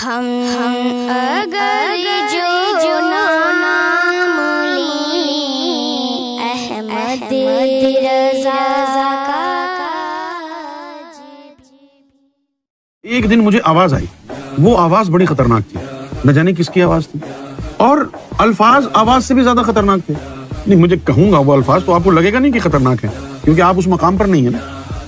हम अगर जो नाम लिए अहमद रज़ा का। एक दिन मुझे आवाज आई, वो आवाज बड़ी खतरनाक थी, न जाने किसकी आवाज थी, और अल्फाज आवाज से भी ज्यादा खतरनाक थे। नहीं, मुझे कहूंगा वो अल्फाज तो आपको लगेगा नहीं कि खतरनाक है, क्योंकि आप उस मकाम पर नहीं है ना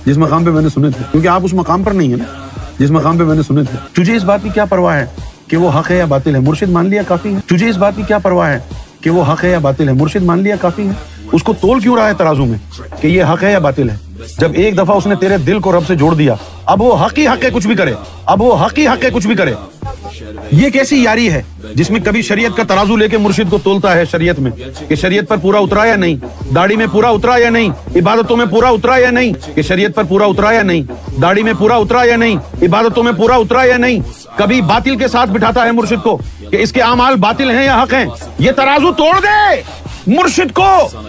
जिस मकाम पे मैंने सुने थे, क्योंकि आप उस मकाम पर नहीं है ना जिस मकाम पे मैंने सुने थे। तुझे इस बात की क्या परवाह है कि वो हक है या बातिल है, मुर्शिद मान लिया काफी है। तुझे इस बात की क्या परवाह है कि वो हक है या बातिल है, मुर्शिद मान लिया काफी है। उसको तोल क्यों रहा है तराजू में कि ये हक है या बातिल है, जब एक दफा उसने तेरे दिल को रब से जोड़ दिया, अब वो हक ही हक है कुछ भी करे, अब वो हक ही हक है कुछ भी करे। ये कैसी यारी है जिसमें कभी शरीयत का तराजू लेके मुर्शिद को तोलता है शरीयत में कि शरीयत पर पूरा उतरा या नहीं, दाढ़ी में पूरा उतरा या नहीं, इबादतों में पूरा उतरा या नहीं, कि शरीयत पर पूरा उतरा या नहीं, दाढ़ी में पूरा उतरा या नहीं, इबादतों में पूरा उतरा या नहीं। कभी बातिल के साथ बिठाता है मुर्शिद को कि इसके आमाल बातिल हैं या हक हैं। ये तराजू तोड़ दे, मुर्शिद को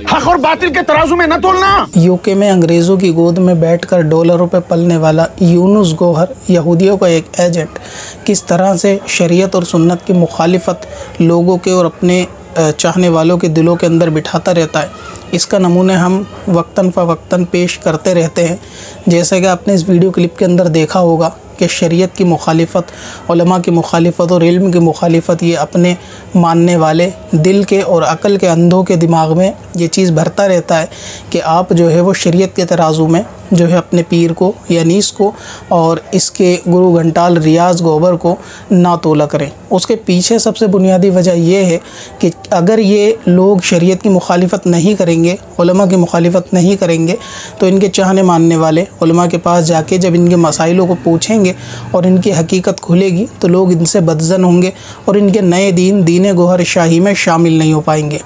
हक और बातिल के तराजू में न तोलना। यूके में अंग्रेज़ों की गोद में बैठकर डॉलरों पे पलने वाला यूनुस गौहर, यहूदियों का एक एजेंट, किस तरह से शरीयत और सुन्नत की मुखालिफत लोगों के और अपने चाहने वालों के दिलों के अंदर बिठाता रहता है, इसका नमूने हम वक्तन फ़वक्तन पेश करते रहते हैं। जैसे कि आपने इस वीडियो क्लिप के अंदर देखा होगा कि शरीयत की मुखालिफत, उलमा की मुखालिफत और इल्म की मुखालिफत, ये अपने मानने वाले दिल के और अक़ल के अंधों के दिमाग में ये चीज़ भरता रहता है कि आप जो है वो शरीयत के तराजू में जो है अपने पीर को या नीस को और इसके गुरु घंटाल रियाज़ गोबर को ना तोला करें। उसके पीछे सबसे बुनियादी वजह यह है कि अगर ये लोग शरीयत की मुखालिफत नहीं करेंगे, उलमा की मुखालिफत नहीं करेंगे, तो इनके चाहने मानने वाले उलमा के पास जाके जब इनके मसाइलों को पूछेंगे और इनकी हकीकत खुलेगी तो लोग इनसे बदज़न होंगे और इनके नए दीन गोहर शाही में शामिल नहीं हो पाएंगे।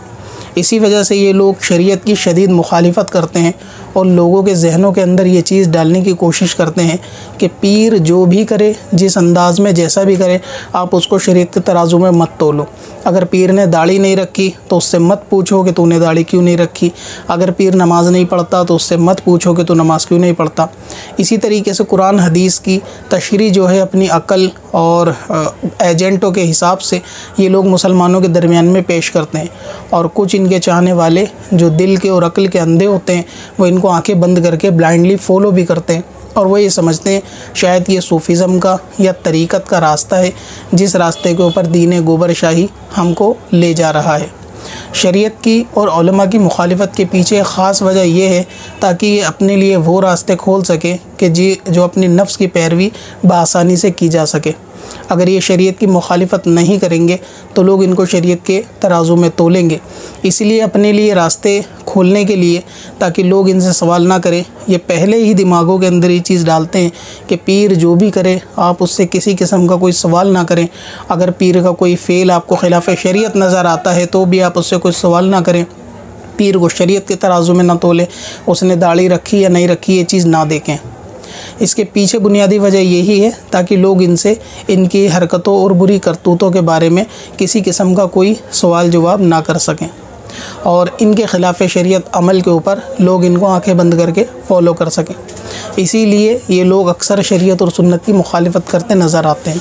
इसी वजह से ये लोग शरीयत की शदीद मुखालिफत करते हैं और लोगों के जहनों के अंदर ये चीज़ डालने की कोशिश करते हैं कि पीर जो भी करे, जिस अंदाज़ में जैसा भी करे, आप उसको शरीयत के तराजू में मत तोलो। अगर पीर ने दाढ़ी नहीं रखी तो उससे मत पूछो कि तूने दाढ़ी क्यों नहीं रखी। अगर पीर नमाज नहीं पढ़ता तो उससे मत पूछो कि तू नमाज क्यों नहीं पढ़ता। इसी तरीके से कुरान हदीस की तशरीह जो है अपनी अक़ल और एजेंटों के हिसाब से ये लोग मुसलमानों के दरमियान में पेश करते हैं, और कुछ इनके चाहने वाले जो दिल के और अक़ल के अंधे होते हैं वो इनको आंखें बंद करके ब्लाइंडली फॉलो भी करते हैं, और वो ये समझते हैं शायद ये सूफ़िज़म का या तरीक़त का रास्ता है जिस रास्ते के ऊपर दीन गोबर शाही हमको ले जा रहा है। शरीयत की और उलमा की मुखालिफत के पीछे ख़ास वजह यह है ताकि ये अपने लिए वो रास्ते खोल सके कि जो अपनी नफ्स की पैरवी बआसानी से की जा सके। अगर ये शरीयत की मुखालिफत नहीं करेंगे तो लोग इनको शरीयत के तराजू में तोलेंगे। इसलिए अपने लिए रास्ते खोलने के लिए, ताकि लोग इनसे सवाल ना करें, ये पहले ही दिमागों के अंदर ये चीज़ डालते हैं कि पीर जो भी करे आप उससे किसी किस्म का कोई सवाल ना करें। अगर पीर का कोई फ़ेल आपको खिलाफ शरीयत नज़र आता है तो भी आप उससे कोई सवाल ना करें। पीर को शरीयत के तराजू में ना तोलें, उसने दाढ़ी रखी या नहीं रखी ये चीज़ ना देखें। इसके पीछे बुनियादी वजह यही है ताकि लोग इनसे इनकी हरकतों और बुरी करतूतों के बारे में किसी किस्म का कोई सवाल जवाब ना कर सकें, और इनके ख़िलाफ़ शरीयत अमल के ऊपर लोग इनको आंखें बंद करके फ़ॉलो कर सकें। इसीलिए ये लोग अक्सर शरीयत और सुन्नत की मुखालिफत करते नज़र आते हैं,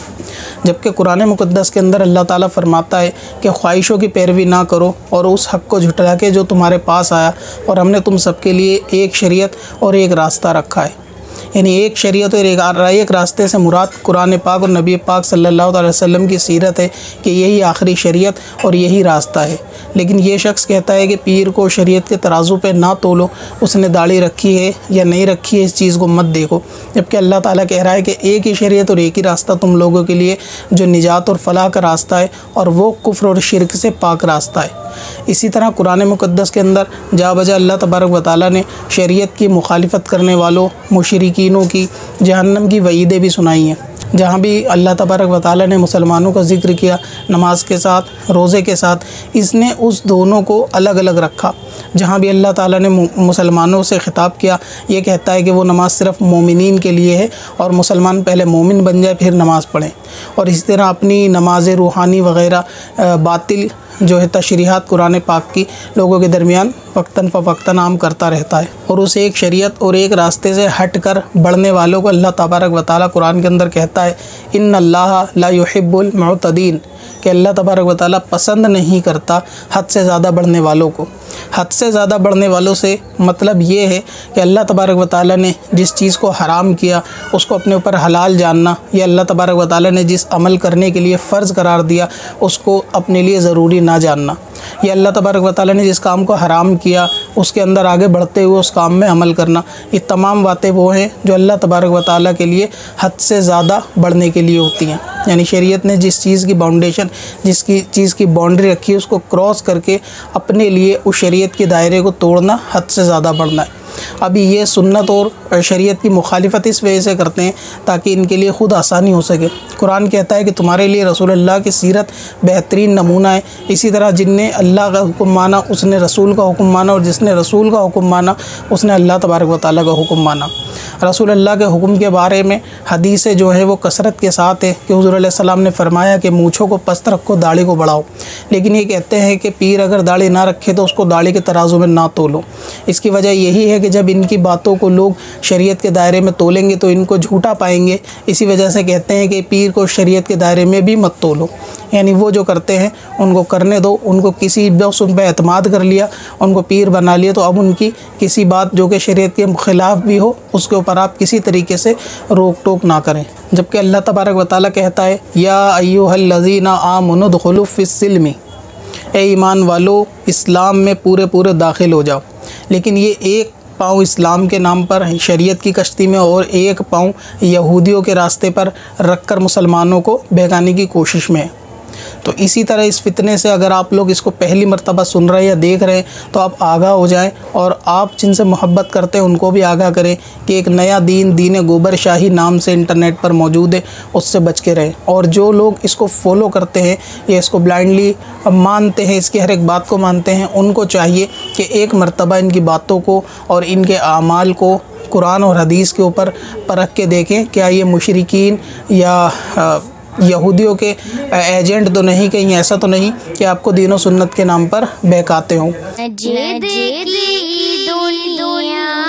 जबकि कुरान मुक़द्दस के अंदर अल्लाह ताला फरमाता है कि ख्वाहिशों की पैरवी ना करो और उस हक़ को झुठला के जो तुम्हारे पास आया, और हमने तुम सबके लिए एक शरीयत और एक रास्ता रखा है। यानी एक शरीयत और एक रास्ते से मुराद कुरान पाक और नबी पाक सल्लल्लाहु अलैहि वसल्लम की सीरत है कि यही आखिरी शरीयत और यही रास्ता है। लेकिन ये शख्स कहता है कि पीर को शरीयत के तराजू पे ना तोलो, उसने दाढ़ी रखी है या नहीं रखी है इस चीज़ को मत देखो, जबकि अल्लाह ताला कह रहा है कि एक ही शरीयत और एक ही रास्ता तुम लोगों के लिए जो निजात और फलाह का रास्ता है, और वो कुफ्र और शिरक से पाक रास्ता है। इसी तरह कुरान मुक़द्दस के अंदर जा बजा अल्लाह तबारक व तआला ने शरीयत की मुखालिफत करने वालों मुशरिकीनों की जहन्नम की वईदें भी सुनाई हैं। जहाँ भी अल्लाह तबारक व तआला ने मुसलमानों का ज़िक्र किया नमाज के साथ, रोज़े के साथ, इसने उस दोनों को अलग अलग रखा। जहाँ भी अल्लाह ताला ने मुसलमानों से ख़िताब किया, ये कहता है कि वो नमाज़ सिर्फ़ मोमिनीन के लिए है और मुसलमान पहले मोमिन बन जाए फिर नमाज़ पढ़ें। और इसी तरह अपनी नमाज रूहानी वग़ैरह बातिल जो है तशरीहात कुरान पाक की लोगों के दरमियान वक्तन फ़वक्तन आम करता रहता है, और उस एक शरीयत और एक रास्ते से हट कर बढ़ने वालों को अल्लाह तबारक व तआला कुरान के अंदर कहता है इन्नल्लाह ला युहिब्बुल मुअतदीन, कि अल्लाह तबारक व तआला पसंद नहीं करता हद से ज़्यादा बढ़ने वालों को। हद से ज़्यादा बढ़ने वालों से मतलब ये है कि अल्लाह तबारक व तआला ने जिस चीज़ को हराम किया उसको अपने ऊपर हलाल जानना, या अल्लाह तबारक व तआला ने जिस अमल करने के लिए फ़र्ज़ करार दिया उसको अपने लिए ज़रूरी ना जानना, या अल्लाह तबारक व तआला ने जिस काम को हराम किया उसके अंदर आगे बढ़ते हुए उस काम में अमल करना। ये तमाम बातें वो हैं जो अल्लाह तबारक व तआला के लिए हद से ज़्यादा बढ़ने के लिए होती हैं। यानी शरीयत ने जिस चीज़ की बाउंडेशन, जिसकी चीज़ की बाउंड्री रखी है उसको क्रॉस करके अपने लिए उस शरीयत के दायरे को तोड़ना हद से ज़्यादा बढ़ना है। अभी ये सुन्नत और शरीयत की मुखालिफत इस वजह से करते हैं ताकि इनके लिए ख़ुद आसानी हो सके। कुरान कहता है कि तुम्हारे लिए रसूलुल्लाह की सीरत बेहतरीन नमूना है। इसी तरह जिनने अल्लाह का हुक्म माना उसने रसूल का हुक्म माना, और जिसने रसूल का हुक्म माना उसने अल्लाह तबारक व तआला का हुक्म माना। रसूलुल्लाह के हुक्म के बारे में हदीसें जो है वो कसरत के साथ है कि हुज़ूर अलैहि सलाम ने फरमाया कि मूँछों को पस्त रखो, दाढ़ी को बढ़ाओ। लेकिन ये कहते हैं कि पीर अगर दाढ़ी ना रखे तो उसको दाढ़ी के तराजू में ना तोलो। इसकी वजह यही है कि जब इनकी बातों को लोग शरीयत के दायरे में तोलेंगे तो इनको झूठा पाएंगे। इसी वजह से कहते हैं कि पीर को शरीयत के दायरे में भी मत तोलो। यानी वो जो करते हैं उनको करने दो, उनको किसी बस उन पर एतमाद कर लिया, उनको पीर बना लिया, तो अब उनकी किसी बात जो कि शरीयत के खिलाफ़ भी हो उसके ऊपर आप किसी तरीके से रोक टोक ना करें। जबकि अल्लाह तबारक व तआला कहता है या अय्युहल्लज़ीना आमनु दुखुलू फिस्सिल्मी, ए ईमान वालो इस्लाम में पूरे पूरे दाखिल हो जाओ। लेकिन ये एक पाँव इस्लाम के नाम पर शरीयत की कश्ती में और एक पाँव यहूदियों के रास्ते पर रखकर मुसलमानों को बहकाने की कोशिश में है। तो इसी तरह इस फितने से अगर आप लोग इसको पहली मर्तबा सुन रहे हैं या देख रहे हैं तो आप आगाह हो जाएं, और आप जिनसे मोहब्बत करते हैं उनको भी आगाह करें कि एक नया दीन गोबर शाही नाम से इंटरनेट पर मौजूद है, उससे बच के रहें। और जो लोग इसको फॉलो करते हैं या इसको ब्लाइंडली मानते हैं, इसकी हर एक बात को मानते हैं, उनको चाहिए कि एक मर्तबा इनकी बातों को और इनके आमाल को कुरान और हदीस के ऊपर परख के देखें, क्या ये मुशरिकीन या यहूदियों के एजेंट तो नहीं, कहीं ऐसा तो नहीं कि आपको दीन और सुन्नत के नाम पर बहकाते हों। मस्जिद की दुनिया